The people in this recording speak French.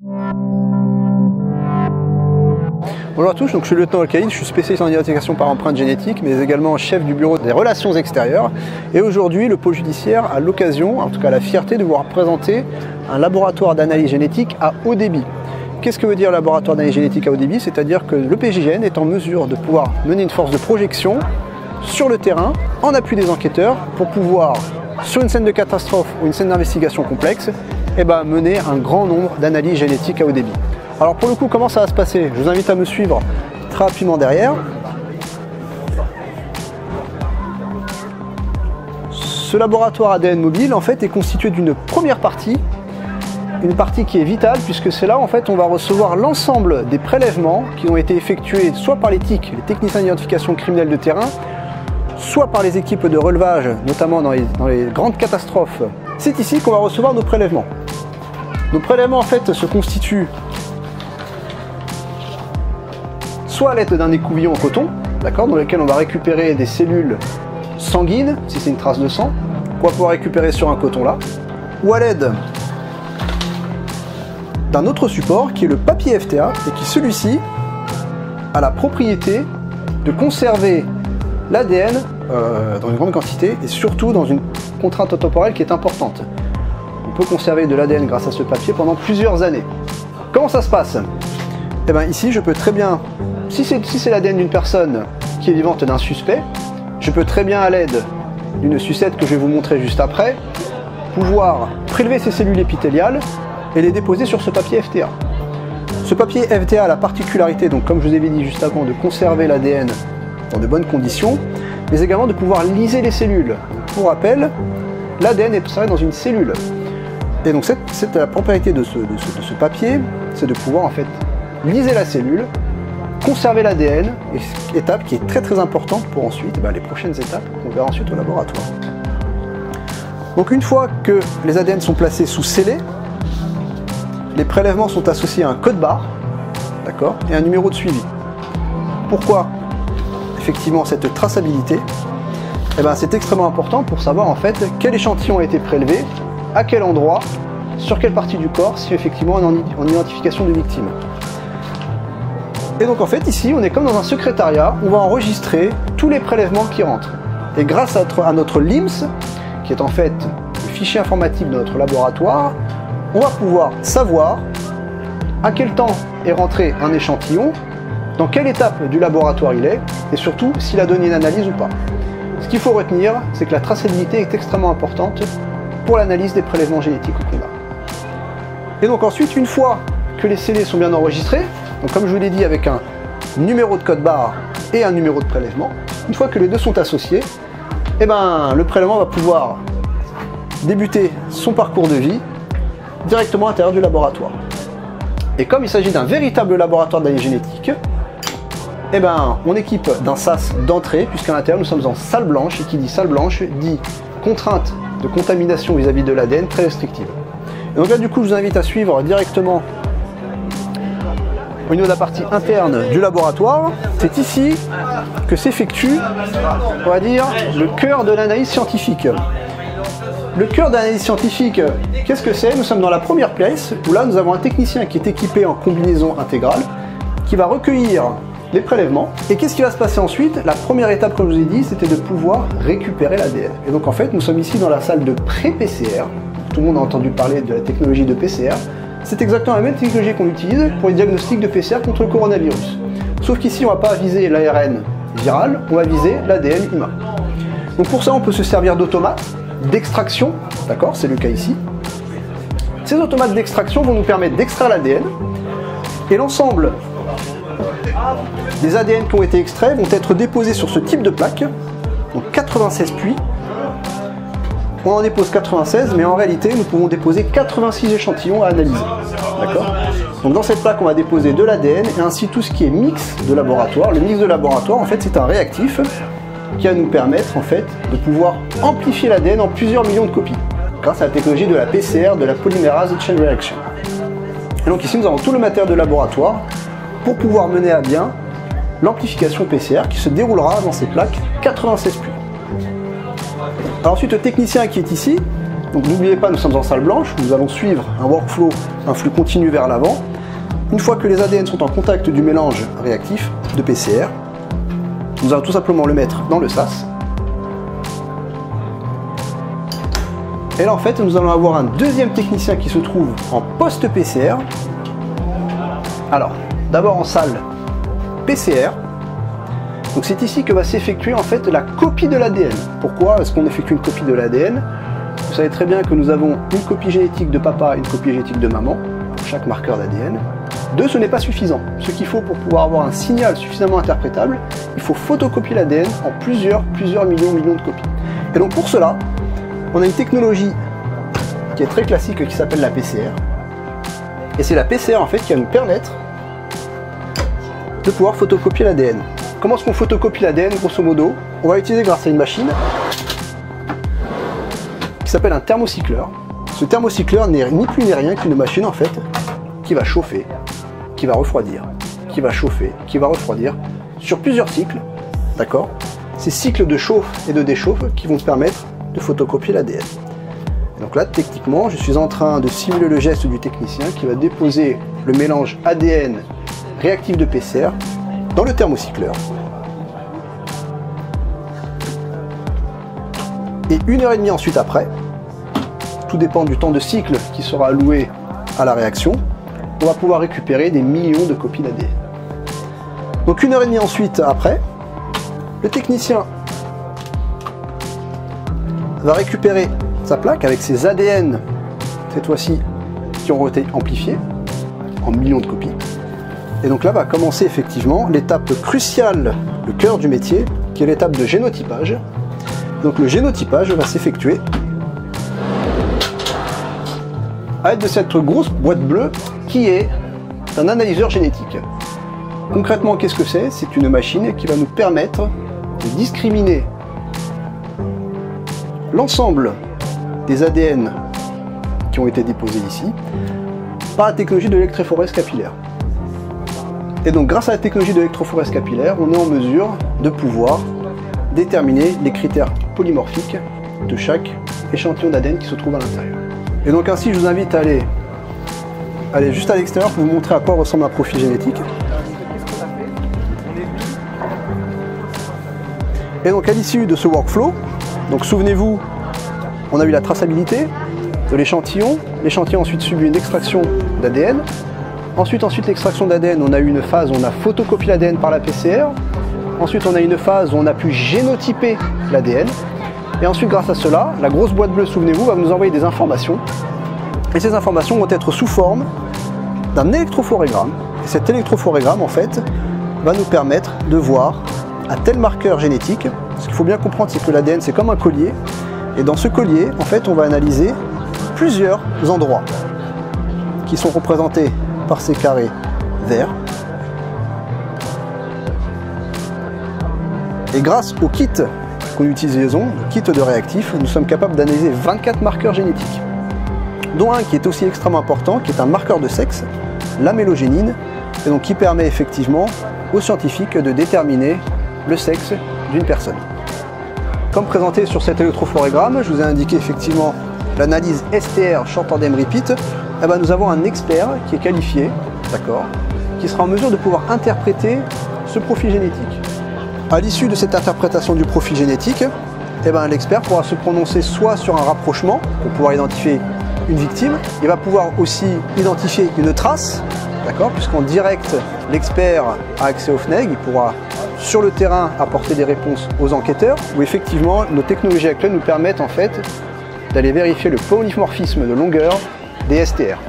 Bonjour à tous, donc je suis le lieutenant Alcaïd, je suis spécialiste en identification par empreinte génétique, mais également chef du bureau des relations extérieures. Et aujourd'hui, le pôle judiciaire a l'occasion, en tout cas la fierté, de vous représenter un laboratoire d'analyse génétique à haut débit. Qu'est-ce que veut dire laboratoire d'analyse génétique à haut débit? C'est-à-dire que le PJGN est en mesure de pouvoir mener une force de projection sur le terrain, en appui des enquêteurs, pour pouvoir, sur une scène de catastrophe ou une scène d'investigation complexe, mener un grand nombre d'analyses génétiques à haut débit. Alors pour le coup, comment ça va se passer? Je vous invite à me suivre très rapidement derrière. Ce laboratoire ADN mobile en fait est constitué d'une première partie, une partie qui est vitale puisque c'est là en fait on va recevoir l'ensemble des prélèvements qui ont été effectués soit par les TIC, les techniciens d'identification criminelle de terrain, soit par les équipes de relevage, notamment dans les grandes catastrophes. C'est ici qu'on va recevoir nos prélèvements. Nos prélèvements en fait se constituent soit à l'aide d'un écouvillon en coton, d'accord, dans lequel on va récupérer des cellules sanguines, si c'est une trace de sang, qu'on va pouvoir récupérer sur un coton là, ou à l'aide d'un autre support qui est le papier FTA, et qui celui-ci a la propriété de conserver l'ADN dans une grande quantité, et surtout dans une contrainte temporelle qui est importante. On peut conserver de l'ADN grâce à ce papier pendant plusieurs années. Comment ça se passe? Eh bien ici je peux très bien, si c'est l'ADN d'une personne qui est vivante d'un suspect, je peux très bien à l'aide d'une sucette que je vais vous montrer juste après, pouvoir prélever ces cellules épithéliales et les déposer sur ce papier FTA. Ce papier FTA a la particularité, donc comme je vous avais dit juste avant, de conserver l'ADN dans de bonnes conditions, mais également de pouvoir liser les cellules. Pour rappel, l'ADN est conservé dans une cellule. Et donc c'est la propriété de ce papier, c'est de pouvoir en fait liser la cellule, conserver l'ADN, étape qui est très importante pour ensuite les prochaines étapes qu'on verra ensuite au laboratoire. Donc une fois que les ADN sont placés sous scellé, les prélèvements sont associés à un code barre, d'accord, et un numéro de suivi. Pourquoi effectivement cette traçabilité? C'est extrêmement important pour savoir en fait quel échantillon a été prélevé, à quel endroit, sur quelle partie du corps, si effectivement on est en identification de victime. Et donc en fait ici on est comme dans un secrétariat, on va enregistrer tous les prélèvements qui rentrent. Et grâce à notre LIMS, qui est en fait le fichier informatique de notre laboratoire, on va pouvoir savoir à quel temps est rentré un échantillon, dans quelle étape du laboratoire il est, et surtout s'il a donné une analyse ou pas. Ce qu'il faut retenir, c'est que la traçabilité est extrêmement importante pour l'analyse des prélèvements génétiques qu'on a. Et donc ensuite, une fois que les scellés sont bien enregistrés, donc comme je vous l'ai dit avec un numéro de code barre et un numéro de prélèvement, une fois que les deux sont associés, le prélèvement va pouvoir débuter son parcours de vie directement à l'intérieur du laboratoire. Et comme il s'agit d'un véritable laboratoire d'analyse génétique, on équipe d'un sas d'entrée, puisqu'à l'intérieur nous sommes en salle blanche, et qui dit salle blanche dit contrainte de contamination vis-à-vis de l'ADN très restrictive. Et donc là du coup je vous invite à suivre directement au niveau de la partie interne du laboratoire. C'est ici que s'effectue, on va dire, le cœur de l'analyse scientifique. Le cœur d'analyse scientifique, qu'est-ce que c'est? Nous sommes dans la première pièce, où là nous avons un technicien qui est équipé en combinaison intégrale, qui va recueillir les prélèvements. Et qu'est-ce qui va se passer ensuite? La première étape, comme je vous ai dit, c'était de pouvoir récupérer l'ADN. Et donc en fait, nous sommes ici dans la salle de pré-PCR. Tout le monde a entendu parler de la technologie de PCR. C'est exactement la même technologie qu'on utilise pour les diagnostics de PCR contre le coronavirus. Sauf qu'ici, on ne va pas viser l'ARN viral, on va viser l'ADN humain. Donc pour ça, on peut se servir d'automates d'extraction, d'accord, c'est le cas ici. Ces automates d'extraction vont nous permettre d'extraire l'ADN, et l'ensemble des ADN qui ont été extraits vont être déposés sur ce type de plaque, donc 96 puits. On en dépose 96, mais en réalité, nous pouvons déposer 86 échantillons à analyser. D'accord ? Donc dans cette plaque, on va déposer de l'ADN et ainsi tout ce qui est mix de laboratoire. Le mix de laboratoire, en fait, c'est un réactif qui va nous permettre, en fait, de pouvoir amplifier l'ADN en plusieurs millions de copies, grâce à la technologie de la PCR, de la polymérase chain reaction. Et donc ici, nous avons tout le matériel de laboratoire pour pouvoir mener à bien l'amplification PCR qui se déroulera dans ces plaques 96 puits. Alors ensuite, le technicien qui est ici Donc n'oubliez pas, nous sommes en salle blanche, nous allons suivre un workflow, un flux continu vers l'avant. Une fois que les ADN sont en contact du mélange réactif de PCR, nous allons tout simplement le mettre dans le sas. Et là en fait nous allons avoir un deuxième technicien qui se trouve en post-PCR. Alors, d'abord en salle PCR. Donc c'est ici que va s'effectuer en fait la copie de l'ADN. Pourquoi est-ce qu'on effectue une copie de l'ADN? Vous savez très bien que nous avons une copie génétique de papa et une copie génétique de maman pour chaque marqueur d'ADN. 2, ce n'est pas suffisant. Ce qu'il faut pour pouvoir avoir un signal suffisamment interprétable, il faut photocopier l'ADN en plusieurs millions de copies. Et donc pour cela, on a une technologie qui est très classique qui s'appelle la PCR. Et c'est la PCR en fait qui va nous permettre de pouvoir photocopier l'ADN. Comment est-ce qu'on photocopie l'ADN? Grosso modo, on va l'utiliser grâce à une machine qui s'appelle un thermocycleur. Ce thermocycleur n'est ni plus ni rien qu'une machine en fait qui va chauffer, qui va refroidir, qui va chauffer, qui va refroidir sur plusieurs cycles, d'accord? Ces cycles de chauffe et de déchauffe qui vont permettre de photocopier l'ADN. Donc là, techniquement, je suis en train de simuler le geste du technicien qui va déposer le mélange ADN réactif de PCR dans le thermocycleur. Et 1h30 ensuite après, tout dépend du temps de cycle qui sera alloué à la réaction, on va pouvoir récupérer des millions de copies d'ADN. Donc 1h30 ensuite après, le technicien va récupérer sa plaque avec ses ADN, cette fois-ci, qui ont été amplifiés en millions de copies. Et donc là va commencer effectivement l'étape cruciale, le cœur du métier, qui est l'étape de génotypage. Donc le génotypage va s'effectuer à l'aide de cette grosse boîte bleue qui est un analyseur génétique. Concrètement, qu'est-ce que c'est? C'est une machine qui va nous permettre de discriminer l'ensemble des ADN qui ont été déposés ici par la technologie de l'électrophorèse capillaire. Et donc grâce à la technologie de l'électrophorèse capillaire, on est en mesure de pouvoir déterminer les critères polymorphiques de chaque échantillon d'ADN qui se trouve à l'intérieur. Et donc ainsi, je vous invite à aller juste à l'extérieur pour vous montrer à quoi ressemble un profil génétique. Et donc à l'issue de ce workflow, donc souvenez-vous, on a eu la traçabilité de l'échantillon. L'échantillon ensuite subit une extraction d'ADN. Ensuite l'extraction d'ADN, on a eu une phase où on a photocopié l'ADN par la PCR. Ensuite, on a une phase où on a pu génotyper l'ADN. Et ensuite, grâce à cela, la grosse boîte bleue, souvenez-vous, va nous envoyer des informations. Et ces informations vont être sous forme d'un électrophorégramme. Et cet électrophorégramme, en fait, va nous permettre de voir à tel marqueur génétique. Ce qu'il faut bien comprendre, c'est que l'ADN, c'est comme un collier. Et dans ce collier, en fait, on va analyser plusieurs endroits qui sont représentés par ces carrés verts. Et grâce au kit qu'on utilise, le kit de réactifs, nous sommes capables d'analyser 24 marqueurs génétiques, dont un qui est aussi extrêmement important, qui est un marqueur de sexe, la mélogénine, et donc qui permet effectivement aux scientifiques de déterminer le sexe d'une personne. Comme présenté sur cet électrophorégramme, je vous ai indiqué effectivement l'analyse STR, Short Tandem Repeat. Eh ben, nous avons un expert qui est qualifié, d'accord, qui sera en mesure de pouvoir interpréter ce profil génétique. À l'issue de cette interprétation du profil génétique, eh ben, l'expert pourra se prononcer soit sur un rapprochement pour pouvoir identifier une victime, il va pouvoir aussi identifier une trace, d'accord, puisqu'en direct l'expert a accès au FNEG, il pourra sur le terrain apporter des réponses aux enquêteurs, où effectivement nos technologies actuelles nous permettent en fait d'aller vérifier le polymorphisme de longueur des STR.